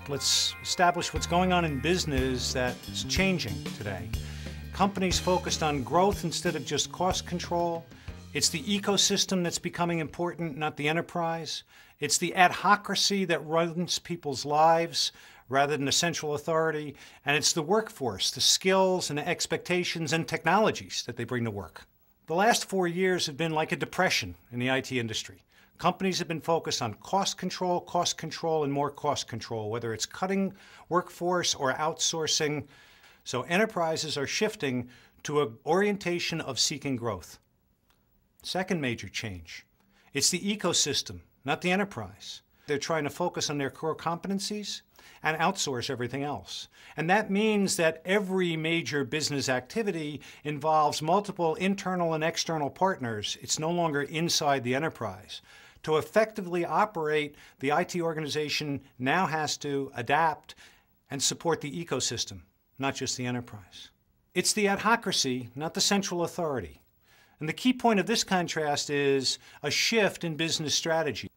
let's establish what's going on in business that's changing today. Companies focused on growth instead of just cost control. It's the ecosystem that's becoming important, not the enterprise. It's the adhocracy that runs people's lives rather than a central authority. And it's the workforce, the skills and expectations and technologies that they bring to work. The last 4 years have been like a depression in the IT industry. Companies have been focused on cost control, and more cost control, whether it's cutting workforce or outsourcing. So enterprises are shifting to an orientation of seeking growth. Second major change, it's the ecosystem, not the enterprise. They're trying to focus on their core competencies and outsource everything else. And that means that every major business activity involves multiple internal and external partners. It's no longer inside the enterprise. To effectively operate, the IT organization now has to adapt and support the ecosystem, not just the enterprise. It's the adhocracy, not the central authority. And the key point of this contrast is a shift in business strategy.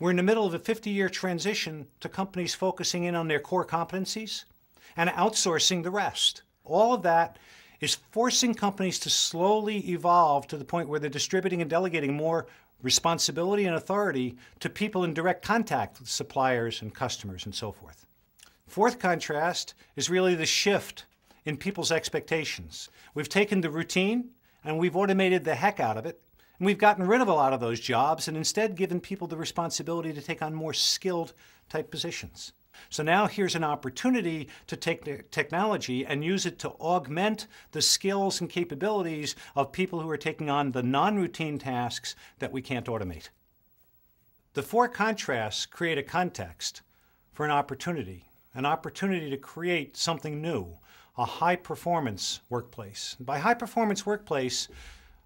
We're in the middle of a 50-year transition to companies focusing in on their core competencies and outsourcing the rest. All of that is forcing companies to slowly evolve to the point where they're distributing and delegating more responsibility and authority to people in direct contact with suppliers and customers and so forth. Fourth contrast is really the shift in people's expectations. We've taken the routine and we've automated the heck out of it. And we've gotten rid of a lot of those jobs and instead given people the responsibility to take on more skilled type positions. So now here's an opportunity to take the technology and use it to augment the skills and capabilities of people who are taking on the non-routine tasks that we can't automate. The four contrasts create a context for an opportunity to create something new, a high-performance workplace. And by high-performance workplace,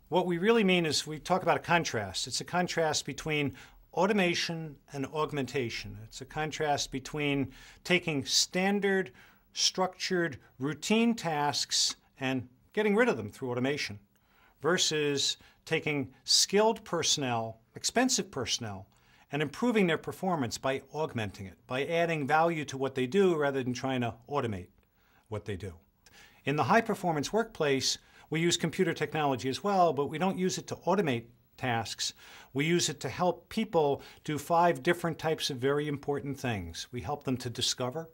what we really mean is we talk about a contrast. It's a contrast between automation and augmentation. It's a contrast between taking standard, structured, routine tasks and getting rid of them through automation versus taking skilled personnel, expensive personnel, and improving their performance by augmenting it, by adding value to what they do rather than trying to automate what they do. In the high-performance workplace, we use computer technology as well, but we don't use it to automate tasks. We use it to help people do 5 different types of very important things. We help them to discover,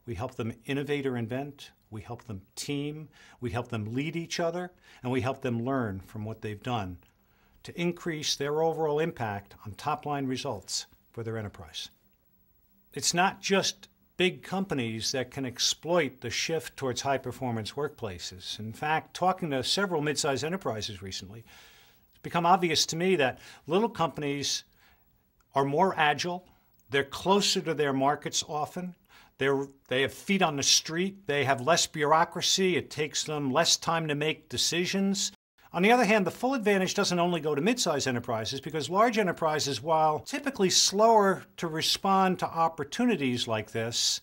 we help them innovate or invent, we help them team, we help them lead each other, and we help them learn from what they've done to increase their overall impact on top-line results for their enterprise. It's not just big companies that can exploit the shift towards high-performance workplaces. In fact, talking to several mid-sized enterprises recently, it's become obvious to me that little companies are more agile, they're closer to their markets often, they have feet on the street, they have less bureaucracy, it takes them less time to make decisions. On the other hand, the full advantage doesn't only go to mid-sized enterprises because large enterprises, while typically slower to respond to opportunities like this,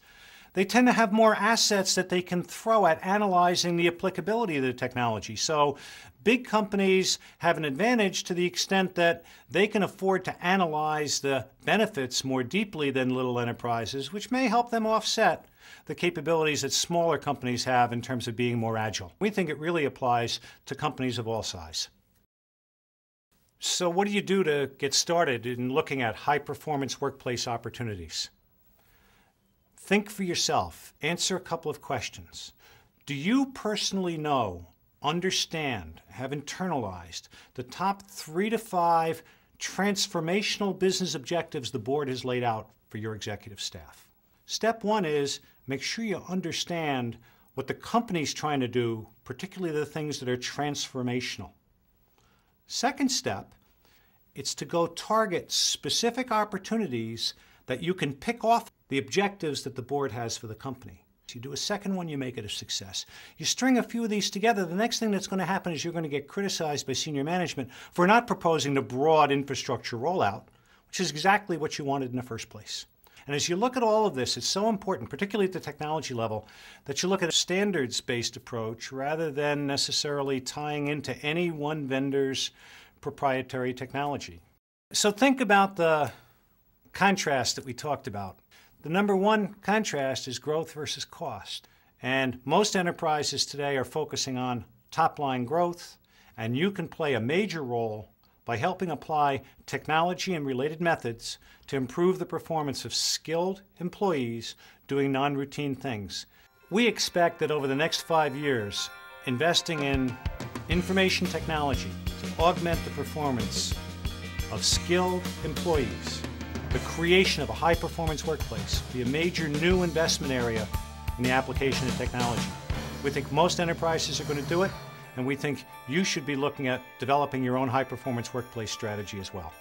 they tend to have more assets that they can throw at analyzing the applicability of the technology. So big companies have an advantage to the extent that they can afford to analyze the benefits more deeply than little enterprises, which may help them offset the capabilities that smaller companies have in terms of being more agile. We think it really applies to companies of all size. So what do you do to get started in looking at high-performance workplace opportunities? Think for yourself. Answer a couple of questions. Do you personally know, understand, have internalized the top 3 to 5 transformational business objectives the board has laid out for your executive staff? Step 1 is make sure you understand what the company's trying to do, particularly the things that are transformational. Second step, it's to go target specific opportunities that you can pick off the objectives that the board has for the company. You do a second one, you make it a success. You string a few of these together, the next thing that's going to happen is you're going to get criticized by senior management for not proposing the broad infrastructure rollout, which is exactly what you wanted in the first place. And as you look at all of this, it's so important, particularly at the technology level, that you look at a standards-based approach rather than necessarily tying into any one vendor's proprietary technology. So think about the contrast that we talked about. The number one contrast is growth versus cost. And most enterprises today are focusing on top-line growth, and you can play a major role by helping apply technology and related methods to improve the performance of skilled employees doing non-routine things. We expect that over the next 5 years, investing in information technology to augment the performance of skilled employees, the creation of a high-performance workplace, will be a major new investment area in the application of technology. We think most enterprises are going to do it, and we think you should be looking at developing your own high-performance workplace strategy as well.